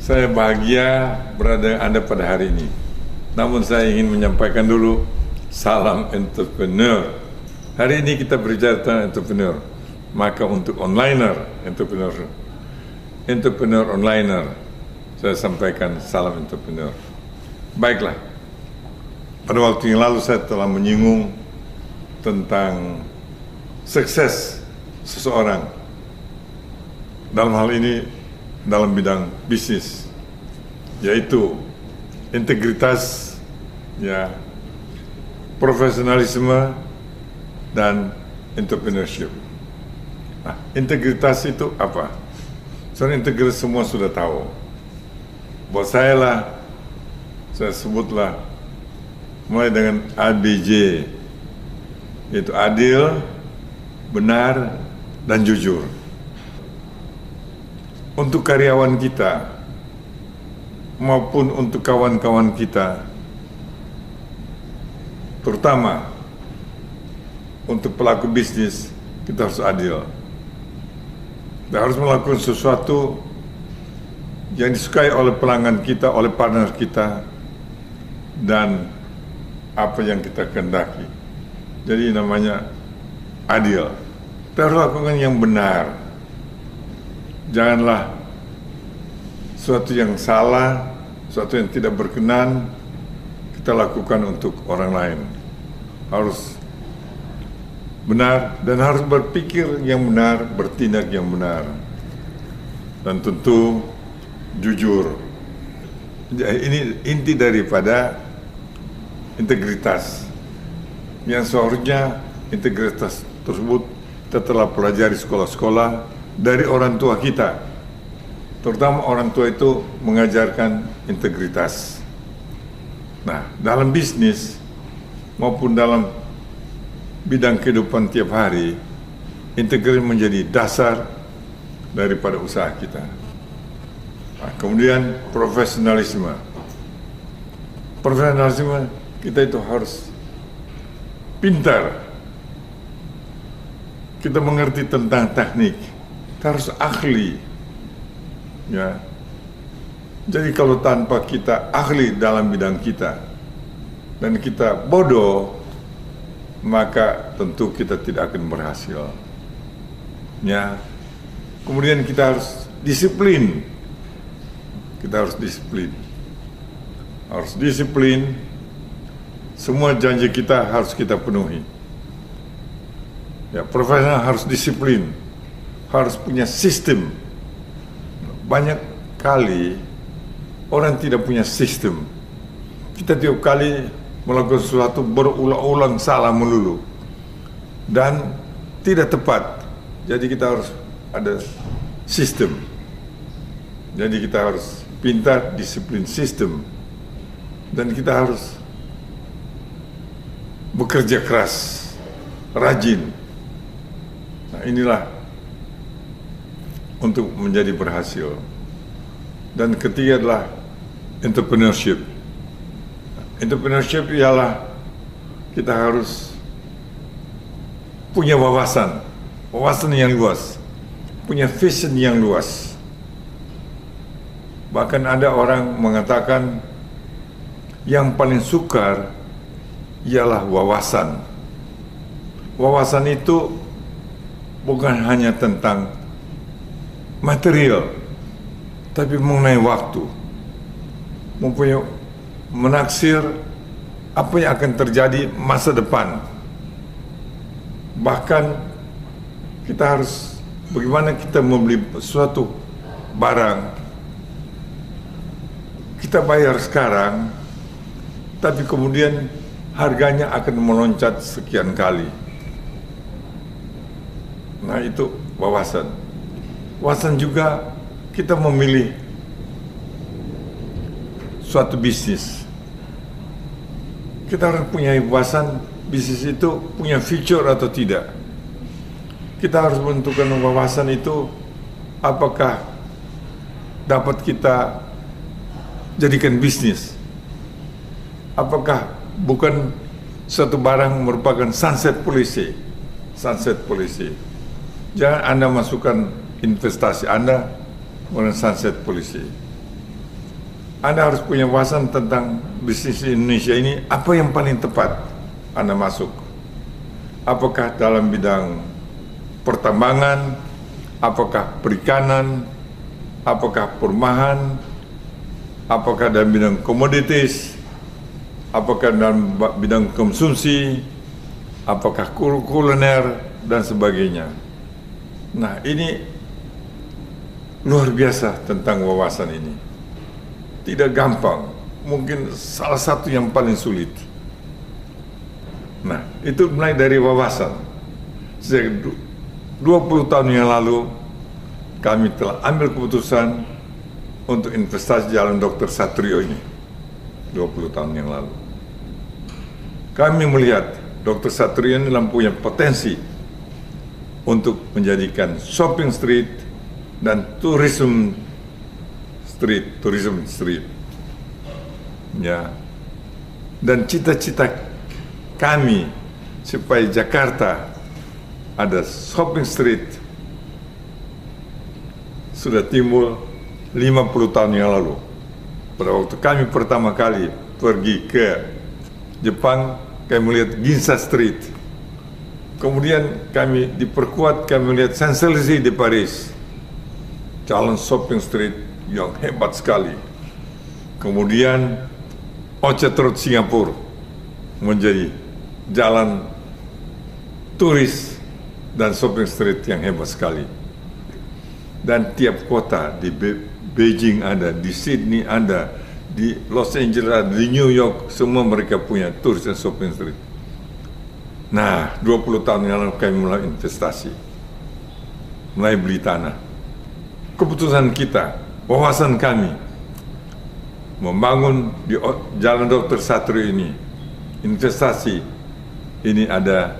Saya bahagia berada Anda pada hari ini. Namun saya ingin menyampaikan dulu salam entrepreneur. Hari ini kita berbicara tentang entrepreneur. Maka untuk entrepreneur onliner, saya sampaikan salam entrepreneur. Baiklah, pada waktu yang lalu saya telah menyinggung tentang sukses seseorang. Dalam hal ini, dalam bidang bisnis, yaitu integritas, profesionalisme, dan entrepreneurship. Nah, integritas itu apa? Soal integritas semua sudah tahu. Buat saya sebutlah mulai dengan ABJ, yaitu adil, benar, dan jujur. Untuk karyawan kita maupun untuk kawan-kawan kita, terutama untuk pelaku bisnis, kita harus adil. Kita harus melakukan sesuatu yang disukai oleh pelanggan kita, oleh partner kita, dan apa yang kita kehendaki. Jadi namanya adil. Kita harus lakukan yang benar. Janganlah sesuatu yang salah, sesuatu yang tidak berkenan kita lakukan untuk orang lain. Harus benar dan harus berpikir yang benar, bertindak yang benar, dan tentu jujur. Ini inti daripada integritas, yang seharusnya integritas tersebut kita telah pelajari sekolah-sekolah dari orang tua kita. Terutama orang tua itu mengajarkan integritas. Nah, dalam bisnis maupun dalam bidang kehidupan tiap hari, integritas menjadi dasar daripada usaha kita. Nah, kemudian profesionalisme. Profesionalisme kita itu harus pintar. Kita mengerti tentang teknik. Kita harus ahli. Jadi kalau tanpa kita ahli dalam bidang kita dan kita bodoh, maka tentu kita tidak akan berhasil. Kemudian kita harus disiplin. Kita harus disiplin. Harus disiplin. Semua janji kita harus kita penuhi. Profesional harus disiplin. Harus punya sistem. Banyak kali orang tidak punya sistem. Kita tiap kali melakukan sesuatu berulang-ulang salah melulu dan tidak tepat. Jadi kita harus ada sistem. Jadi kita harus pintar, disiplin sistem, dan kita harus bekerja keras, rajin. Nah, inilah untuk menjadi berhasil. Dan ketiga adalah entrepreneurship. Entrepreneurship ialah kita harus punya wawasan yang luas, punya vision yang luas. Bahkan ada orang mengatakan yang paling sukar ialah wawasan. Wawasan itu bukan hanya tentang material, tapi mengenai waktu. Mempunyai menaksir apa yang akan terjadi masa depan. Bahkan kita harus bagaimana kita membeli suatu barang. Kita bayar sekarang, tapi kemudian harganya akan meloncat sekian kali. Nah, itu wawasan. Wawasan juga kita memilih suatu bisnis. Kita harus punya wawasan bisnis itu punya future atau tidak. Kita harus menentukan wawasan itu apakah dapat kita jadikan bisnis. Apakah bukan suatu barang merupakan sunset policy. Jangan Anda masukkan investasi Anda dengan sunset policy. Anda harus punya wawasan tentang bisnis di Indonesia ini, apa yang paling tepat Anda masuk. Apakah dalam bidang pertambangan, apakah perikanan, apakah perumahan, apakah dalam bidang komoditis, apakah dalam bidang konsumsi, apakah kuliner, dan sebagainya. Nah, ini luar biasa tentang wawasan ini. Tidak gampang, mungkin salah satu yang paling sulit. Nah, itu mulai dari wawasan. Sejak 20 tahun yang lalu, kami telah ambil keputusan untuk investasi Jalan Dr. Satrio ini. 20 tahun yang lalu. Kami melihat Dr. Satrio ini punya potensi untuk menjadikan shopping street dan tourism street. Ya. Dan cita-cita kami supaya Jakarta ada shopping street sudah timbul 50 tahun yang lalu. Pada waktu kami pertama kali pergi ke Jepang, kami melihat Ginza Street. Kemudian kami diperkuat, kami melihat Champs-Élysées di Paris. Jalan shopping street yang hebat sekali. Kemudian Orchard Road Singapura menjadi jalan turis dan shopping street yang hebat sekali. Dan tiap kota di Beijing ada, di Sydney ada, di Los Angeles ada, di New York, semua mereka punya turis dan shopping street. Nah, 20 tahun yang lalu kami mulai investasi, mulai beli tanah. Keputusan kita, wawasan kami, membangun di Jalan Dr. Satrio ini, investasi ini ada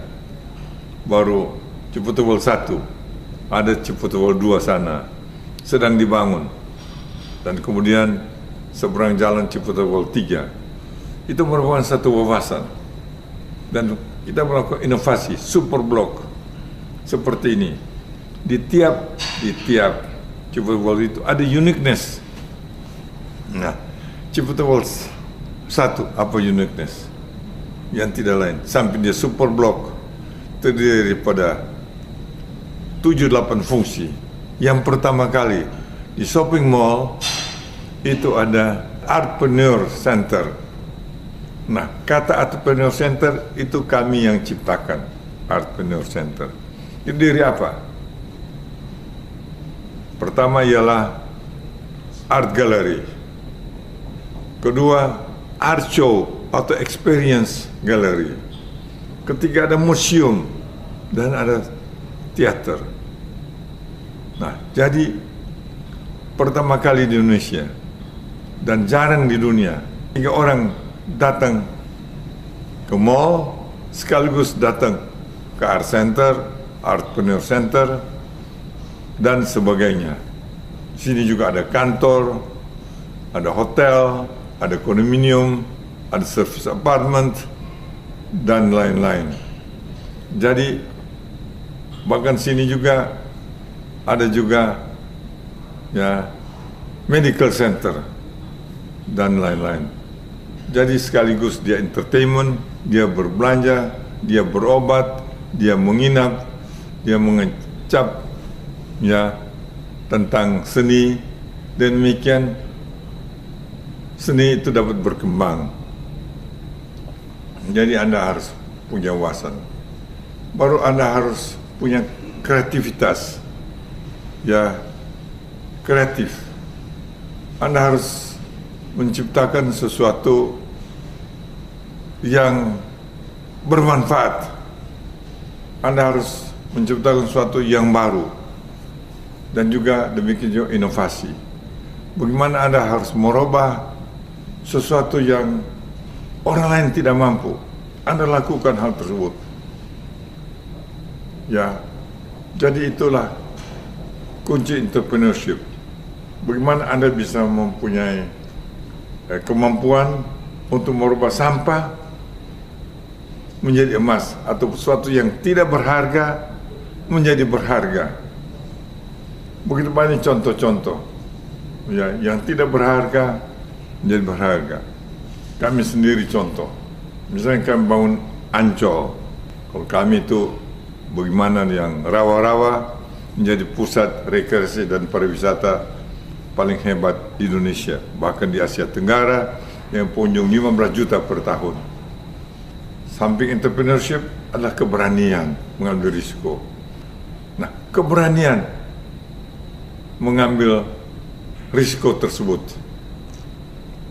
baru Ciputowol 1, ada Ciputowol 2 sana, sedang dibangun. Dan kemudian seberang jalan Ciputowol 3. Itu merupakan satu wawasan. Dan kita melakukan inovasi, super blok, seperti ini. Di tiap Ciputowol itu ada uniqueness. Nah, Ciputowol 1, apa uniqueness? Yang tidak lain, sampai dia super blok, terdiri daripada 7-8 fungsi. Yang pertama kali di shopping mall itu ada Artpreneur Center. Nah, kata Artpreneur Center itu kami yang ciptakan. Artpreneur Center itu dari apa? Pertama ialah art gallery. Kedua, art show atau experience gallery. Ketiga, ada museum dan ada teater. Nah, jadi pertama kali di Indonesia dan jarang di dunia, hingga orang datang ke mall sekaligus datang ke art center, Artpreneur Center, dan sebagainya. Sini juga ada kantor, ada hotel, ada kondominium, ada service apartment, dan lain-lain. Jadi bahkan sini juga ada juga ya medical center dan lain-lain. Jadi sekaligus dia entertainment, dia berbelanja, dia berobat, dia menginap, dia mengecap ya tentang seni, dan demikian seni itu dapat berkembang. Jadi Anda harus punya wawasan, baru Anda harus punya kreativitas, ya kreatif. Anda harus menciptakan sesuatu yang bermanfaat. Anda harus menciptakan sesuatu yang baru, dan juga demikian juga inovasi. Bagaimana Anda harus merubah sesuatu yang orang lain tidak mampu, Anda lakukan hal tersebut. Ya, jadi itulah kunci entrepreneurship. Bagaimana Anda bisa mempunyai kemampuan untuk merubah sampah menjadi emas, atau sesuatu yang tidak berharga menjadi berharga. Begitu banyak contoh-contoh ya, yang tidak berharga menjadi berharga. Kami sendiri contoh, misalnya kami bangun Ancol, kalau kami itu bagaimana yang rawa-rawa menjadi pusat rekreasi dan pariwisata paling hebat di Indonesia, bahkan di Asia Tenggara yang pengunjung 15 juta per tahun. Samping entrepreneurship adalah keberanian mengambil risiko. Nah, keberanian mengambil risiko tersebut.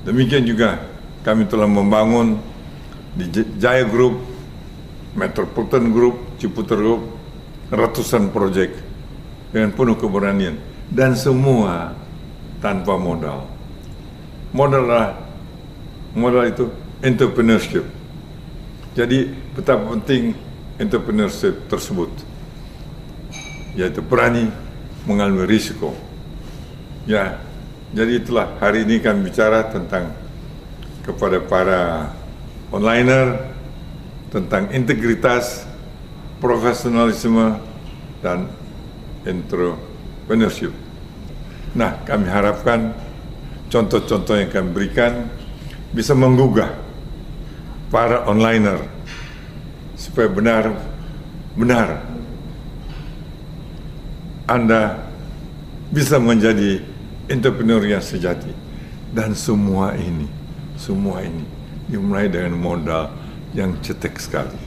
Demikian juga kami telah membangun di Jaya Group, Metropolitan Group, Ciputer Group, ratusan proyek dengan penuh keberanian. Dan semua tanpa modal. Modal itu entrepreneurship. Jadi betapa penting entrepreneurship tersebut, yaitu berani mengambil risiko. Ya, jadi itulah hari ini kami bicara tentang kepada para onliner tentang integritas, profesionalisme, dan entrepreneurship. Nah, kami harapkan contoh-contoh yang kami berikan bisa menggugah para onliner supaya benar-benar Anda bisa menjadi entrepreneur yang sejati. Dan semua ini dimulai dengan modal yang cetek sekali.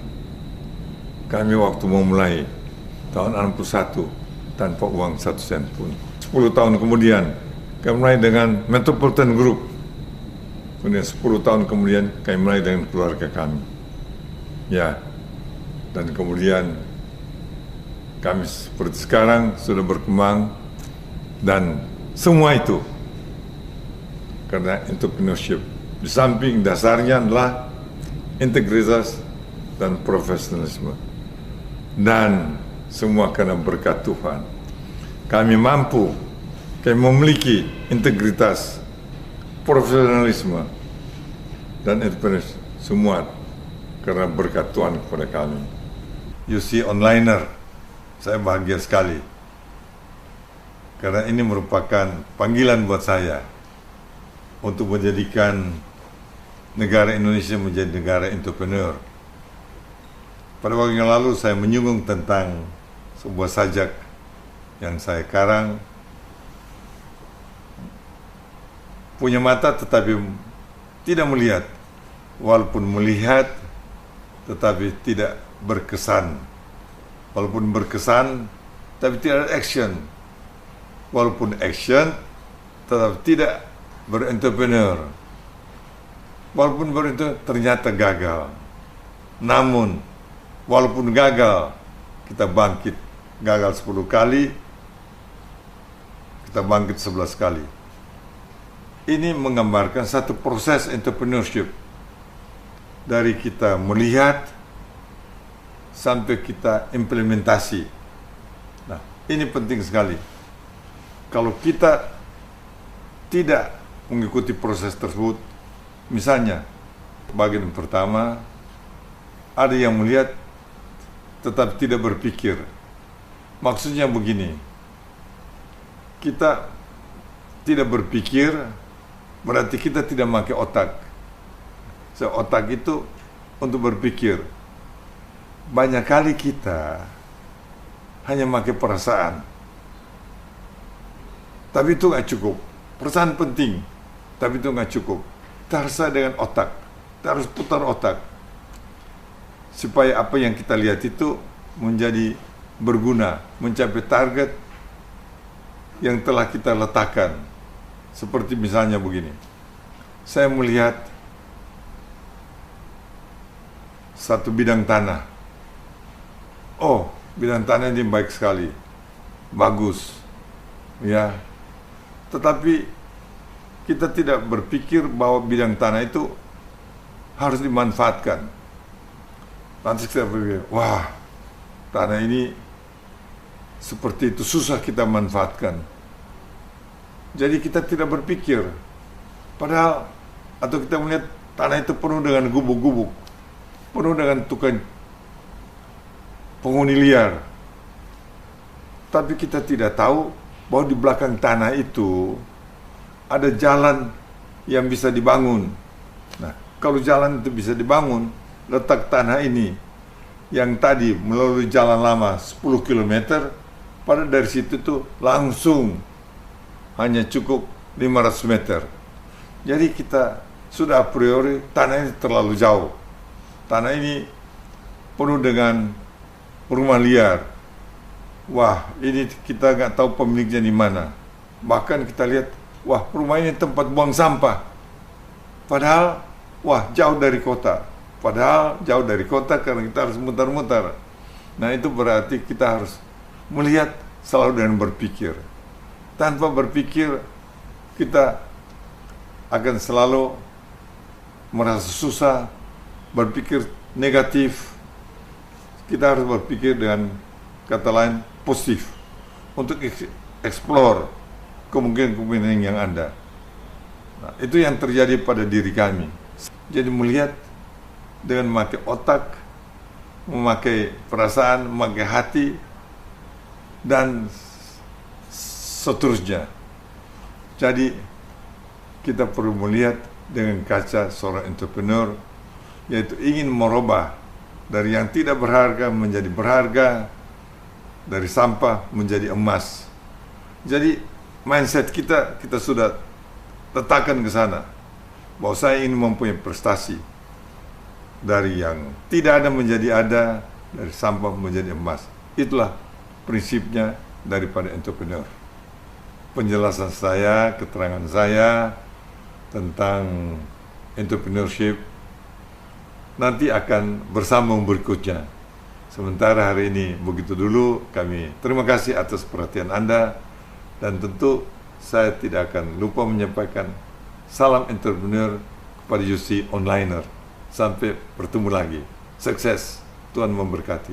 Kami waktu memulai tahun 61 tanpa uang 1 sen pun. 10 tahun kemudian kami mulai dengan Metropolitan Group. Kemudian 10 tahun kemudian kami mulai dengan keluarga kami. Ya, dan kemudian kami seperti sekarang sudah berkembang, dan semua itu karena entrepreneurship. Di samping dasarnya adalah integritas dan profesionalisme. Dan semua karena berkat Tuhan. Kami memiliki integritas, profesionalisme, dan entrepreneurship. Semua karena berkat Tuhan kepada kami. You see, onliner, saya bahagia sekali. Karena ini merupakan panggilan buat saya untuk menjadikan negara Indonesia menjadi negara entrepreneur. Pada waktu yang lalu saya menyinggung tentang sebuah sajak yang saya karang. Punya mata tetapi tidak melihat, walaupun melihat tetapi tidak berkesan, walaupun berkesan tapi tidak ada action, walaupun action tetapi tidak berentrepreneur, walaupun berentrepreneur ternyata gagal. Namun walaupun gagal, kita bangkit. Gagal 10 kali, kita bangkit 11 kali. Ini menggambarkan satu proses entrepreneurship. Dari kita melihat sampai kita implementasi. Nah, ini penting sekali. Kalau kita tidak mengikuti proses tersebut, misalnya, bagian pertama, ada yang melihat tetapi tidak berpikir. Maksudnya begini, kita tidak berpikir berarti kita tidak pakai otak. Otak itu untuk berpikir. Banyak kali kita hanya pakai perasaan. Tapi itu nggak cukup. Perasaan penting, tapi itu nggak cukup. Kita harus dengan otak. Kita harus putar otak. Supaya apa yang kita lihat itu menjadi berguna, mencapai target yang telah kita letakkan. Seperti misalnya begini, saya melihat satu bidang tanah. Oh, bidang tanah ini baik sekali, bagus, ya. Tetapi kita tidak berpikir bahwa bidang tanah itu harus dimanfaatkan. Lantas kita berpikir, wah, tanah ini seperti itu susah kita manfaatkan. Jadi kita tidak berpikir. Padahal, atau kita melihat tanah itu penuh dengan gubuk-gubuk, penuh dengan tukang penghuni liar. Tapi kita tidak tahu bahwa di belakang tanah itu ada jalan yang bisa dibangun. Nah, kalau jalan itu bisa dibangun, letak tanah ini yang tadi melalui jalan lama 10 km, pada dari situ tuh langsung hanya cukup 500 meter. Jadi kita sudah a priori tanah ini terlalu jauh. Tanah ini penuh dengan rumah liar. Wah, ini kita nggak tahu pemiliknya di mana. Bahkan kita lihat, wah, rumah ini tempat buang sampah. Padahal, wah, jauh dari kota. Padahal jauh dari kota karena kita harus mutar-mutar. Nah, itu berarti kita harus melihat selalu dengan berpikir. Tanpa berpikir, kita akan selalu merasa susah, berpikir negatif. Kita harus berpikir dengan kata lain positif untuk explore kemungkinan-kemungkinan yang ada. Nah, itu yang terjadi pada diri kami. Jadi melihat dengan memakai otak, memakai perasaan, memakai hati, dan seterusnya. Jadi kita perlu melihat dengan kaca seorang entrepreneur, yaitu ingin merubah dari yang tidak berharga menjadi berharga, dari sampah menjadi emas. Jadi mindset kita sudah letakkan ke sana, bahwa saya ingin mempunyai prestasi, dari yang tidak ada menjadi ada, dari sampah menjadi emas. Itulah prinsipnya daripada entrepreneur. Penjelasan saya, keterangan saya tentang entrepreneurship nanti akan bersambung berikutnya. Sementara hari ini begitu dulu. Kami terima kasih atas perhatian Anda, dan tentu saya tidak akan lupa menyampaikan salam entrepreneur kepada UC Onliner. Sampai bertemu lagi. Sukses. Tuhan memberkati.